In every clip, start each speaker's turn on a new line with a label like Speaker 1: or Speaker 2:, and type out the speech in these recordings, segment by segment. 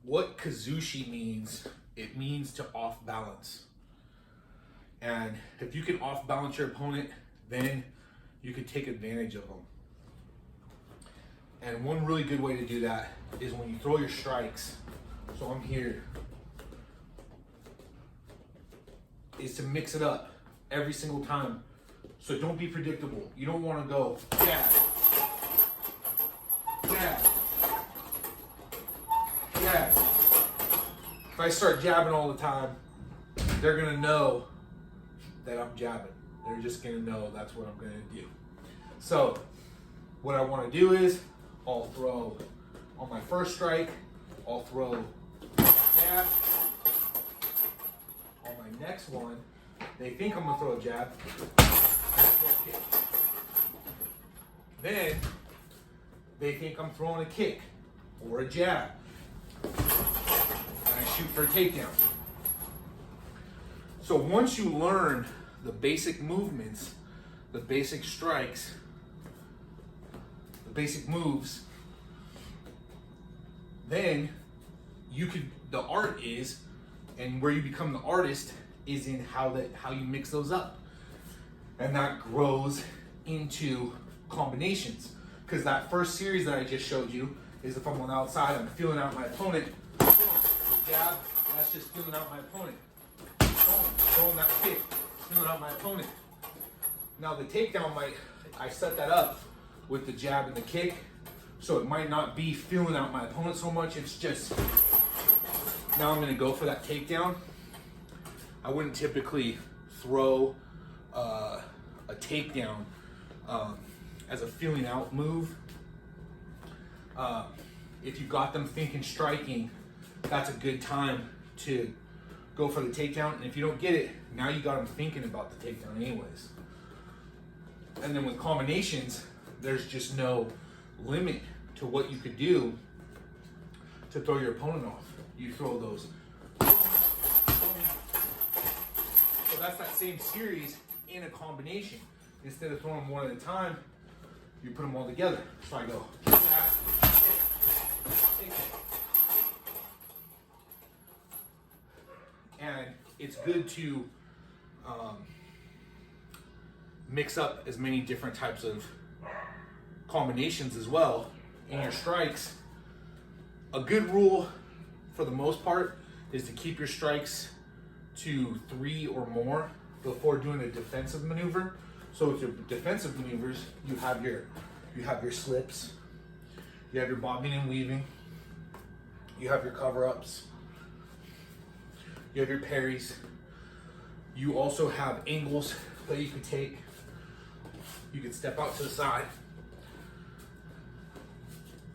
Speaker 1: what kazushi means, it means to off balance. And if you can off balance your opponent, then you can take advantage of them. And one really good way to do that is when you throw your strikes, so I'm here, is to mix it up every single time. So don't be predictable. You don't want to go jab, jab, jab. If I start jabbing all the time, they're gonna know that I'm jabbing. They're just gonna know that's what I'm gonna do. So what I want to do is I'll throw on my first strike, I'll throw jab. On my next one, they think I'm gonna throw a jab. Then they think I'm throwing a kick or a jab. And I shoot for a takedown. So once you learn the basic movements, the basic strikes, the basic moves, then you could, the art is, and where you become the artist is in how you mix those up. And that grows into combinations. Because that first series that I just showed you is if I'm on the outside, I'm feeling out my opponent. Boom, the jab, that's just feeling out my opponent. Boom, throwing that kick, feeling out my opponent. Now the takedown I set that up with the jab and the kick, so it might not be feeling out my opponent so much, it's just, now I'm gonna go for that takedown. I wouldn't typically throw a takedown as a feeling out move. If you got them thinking striking, that's a good time to go for the takedown. And if you don't get it, now you got them thinking about the takedown anyways. And then with combinations, there's just no limit to what you could do to throw your opponent off. You throw those. So that's that same series in a combination. Instead of throwing them one at a time, you put them all together. So I go. And it's good to mix up as many different types of combinations as well in your strikes. A good rule for the most part is to keep your strikes to 3 or more before doing a defensive maneuver. So with your defensive maneuvers, you have your slips, you have your bobbing and weaving, you have your cover-ups, you have your parries. You also have angles that you could take. You could step out to the side.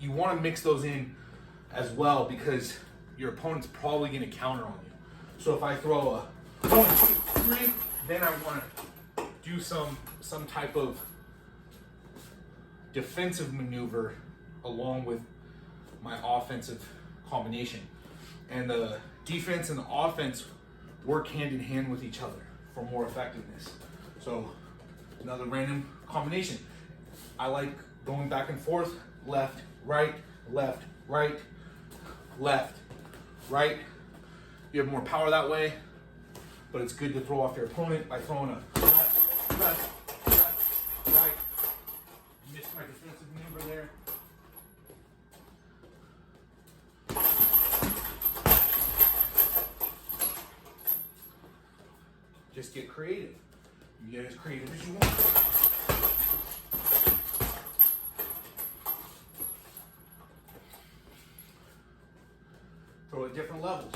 Speaker 1: You want to mix those in as well because your opponent's probably going to counter on you. So if I throw a 1, 2, 3, then I want to do some type of defensive maneuver along with my offensive combination. And the defense and the offense work hand in hand with each other for more effectiveness. So another random combination. I like going back and forth, left, right, left, right, left, right. You have more power that way, but it's good to throw off your opponent by throwing a left, left, left, right. Missed my defensive maneuver there. Just get creative. You get as creative as you want. Throw at different levels.